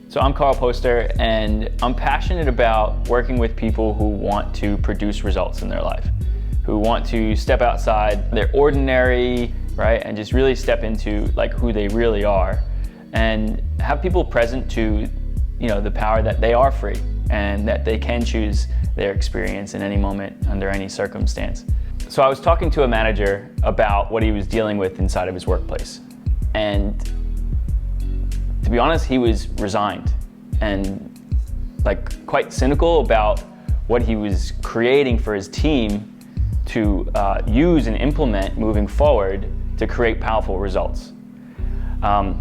So I'm Carl Poster, and I'm passionate about working with people who want to produce results in their life, who want to step outside their ordinary, right, and just really step into like who they really are, and have people present to, the power that they are free and that they can choose their experience in any moment under any circumstance. So I was talking to a manager about what he was dealing with inside of his workplace, and to be honest, he was resigned and quite cynical about what he was creating for his team to use and implement moving forward to create powerful results.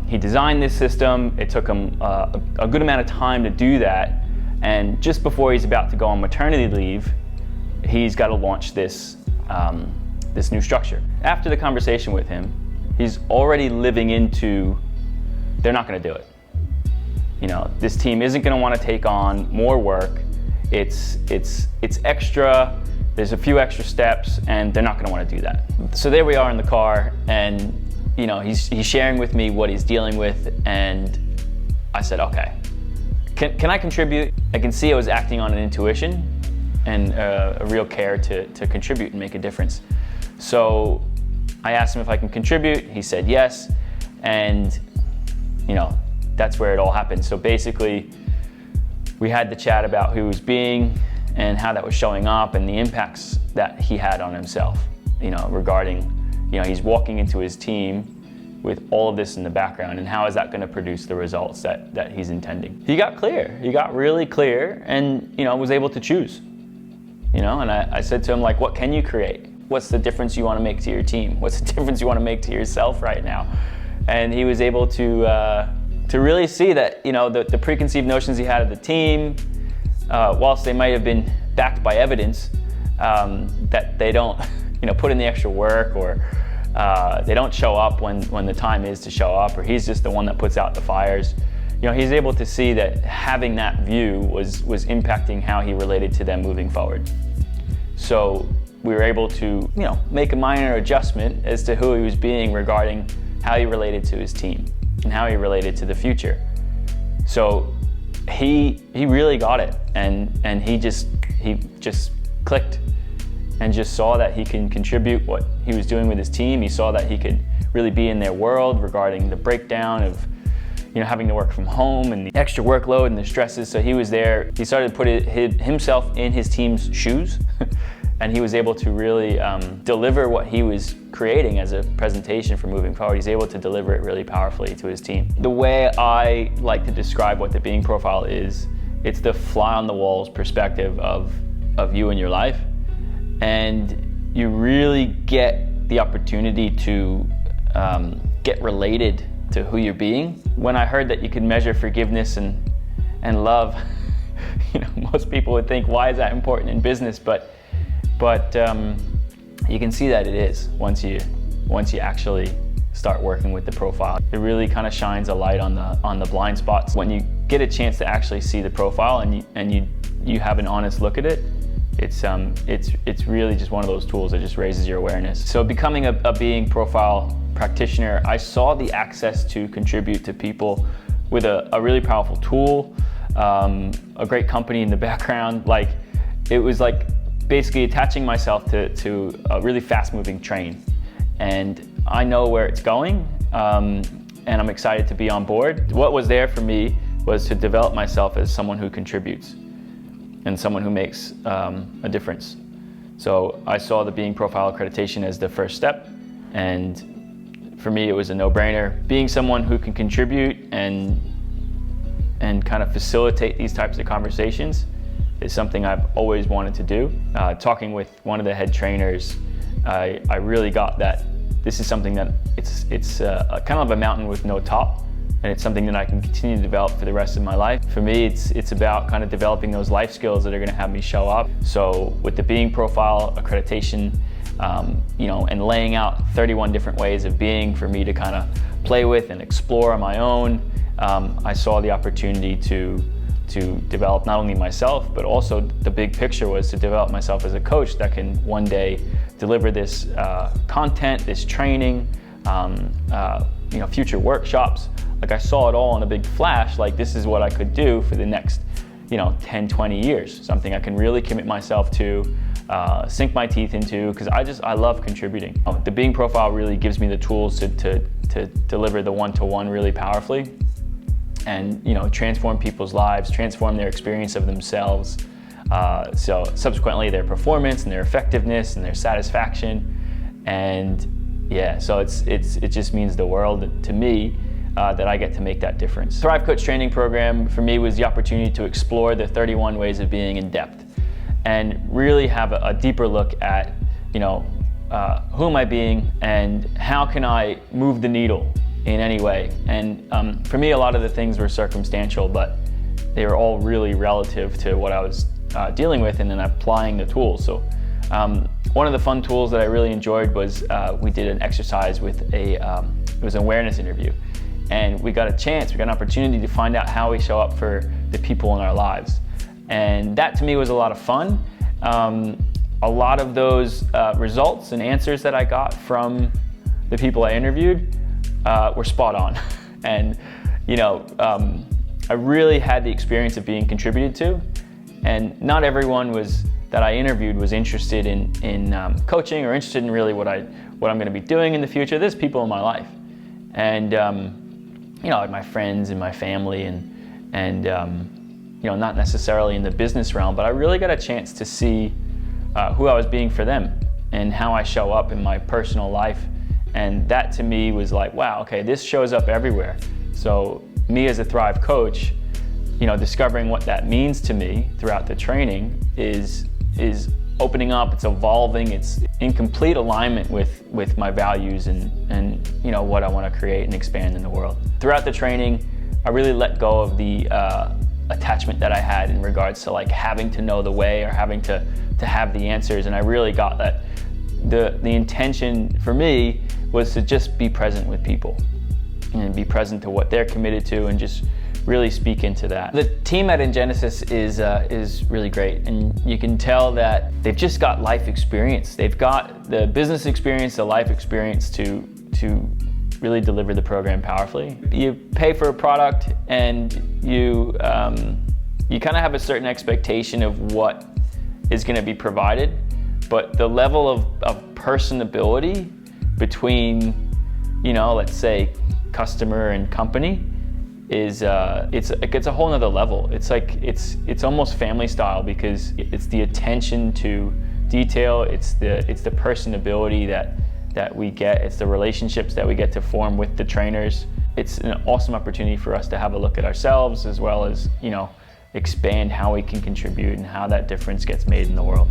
He designed this system. It took him a good amount of time to do that, and just before he's about to go on maternity leave, he's got to launch this new structure. After the conversation with him, he's already living into they're not going to do it. This team isn't going to want to take on more work. It's extra. There's a few extra steps, and they're not going to want to do that. So there we are in the car, and he's sharing with me what he's dealing with, and I said, okay, can I contribute? I can see I was acting on an intuition and a real care to contribute and make a difference. So I asked him if I can contribute. He said yes, and that's where it all happened. So basically, we had the chat about who he was being and how that was showing up and the impacts that he had on himself, regarding, he's walking into his team with all of this in the background, and how is that going to produce the results that he's intending. He got clear. He got really clear and, was able to choose, and I said to him, what can you create? What's the difference you want to make to your team? What's the difference you want to make to yourself right now? And he was able to really see that, the preconceived notions he had of the team, whilst they might have been backed by evidence, that they don't, put in the extra work, or they don't show up when the time is to show up, or he's just the one that puts out the fires. He's able to see that having that view was impacting how he related to them moving forward. So we were able to, make a minor adjustment as to who he was being regarding how he related to his team and how he related to the future. So he really got it, and he just clicked and just saw that he can contribute what he was doing with his team. He saw that he could really be in their world regarding the breakdown of having to work from home and the extra workload and the stresses. So he was there. He started to put himself in his team's shoes and he was able to really deliver what he was creating as a presentation for moving forward. He's able to deliver it really powerfully to his team. The way I like to describe what the being profile is, it's the fly on the walls perspective of you and your life. And you really get the opportunity to get related to who you're being. When I heard that you could measure forgiveness and love, most people would think, why is that important in business? But you can see that it is once you actually start working with the profile. It really kind of shines a light on the blind spots. When you get a chance to actually see the profile and you have an honest look at it, it's really just one of those tools that just raises your awareness. So becoming a being profile practitioner, I saw the access to contribute to people with a really powerful tool, a great company in the background. It was basically attaching myself to a really fast-moving train, and I know where it's going, and I'm excited to be on board. What was there for me was to develop myself as someone who contributes and someone who makes a difference. So I saw the Being Profile accreditation as the first step, and for me it was a no-brainer. Being someone who can contribute and kind of facilitate these types of conversations is something I've always wanted to do. Talking with one of the head trainers, I really got that this is something that it's a kind of a mountain with no top, and it's something that I can continue to develop for the rest of my life. For me, it's about kind of developing those life skills that are going to have me show up. So with the Being Profile accreditation, and laying out 31 different ways of being for me to kind of play with and explore on my own, I saw the opportunity to to develop not only myself, but also the big picture was to develop myself as a coach that can one day deliver this content, this training, future workshops. Like, I saw it all in a big flash, like this is what I could do for the next 10, 20 years, something I can really commit myself to, sink my teeth into, because I love contributing. The Being profile really gives me the tools to deliver the one-to-one really powerfully, and transform people's lives, transform their experience of themselves, so subsequently their performance and their effectiveness and their satisfaction. And yeah, so it just means the world to me that I get to make that difference. Thrive Coach training program for me was the opportunity to explore the 31 ways of being in depth and really have a deeper look at who am I being and how can I move the needle in any way. And for me, a lot of the things were circumstantial, but they were all really relative to what I was dealing with and then applying the tools. So one of the fun tools that I really enjoyed was we did an exercise with it was an awareness interview. And we got an opportunity to find out how we show up for the people in our lives. And that to me was a lot of fun. A lot of those results and answers that I got from the people I interviewed were spot on. And I really had the experience of being contributed to. And not everyone that I interviewed was interested in coaching or interested in really what I'm going to be doing in the future. There's people in my life. And like my friends and my family and not necessarily in the business realm, but I really got a chance to see who I was being for them and how I show up in my personal life. And that to me was like, wow, okay, this shows up everywhere. So me as a Thrive coach, discovering what that means to me throughout the training is opening up, it's evolving, it's in complete alignment with my values and what I want to create and expand in the world. Throughout the training, I really let go of the attachment that I had in regards to like having to know the way or having to have the answers, and I really got that the intention for me was to just be present with people and be present to what they're committed to and just really speak into that. The team at Ingenesis is really great, and you can tell that they've just got life experience. They've got the business experience, the life experience to really deliver the program powerfully. You pay for a product and you kind of have a certain expectation of what is going to be provided, but the level of personability between, let's say customer and company is it's a whole nother level. It's like it's almost family style, because it's the attention to detail, it's the personability that we get, it's the relationships that we get to form with the trainers. It's an awesome opportunity for us to have a look at ourselves, as well as expand how we can contribute and how that difference gets made in the world.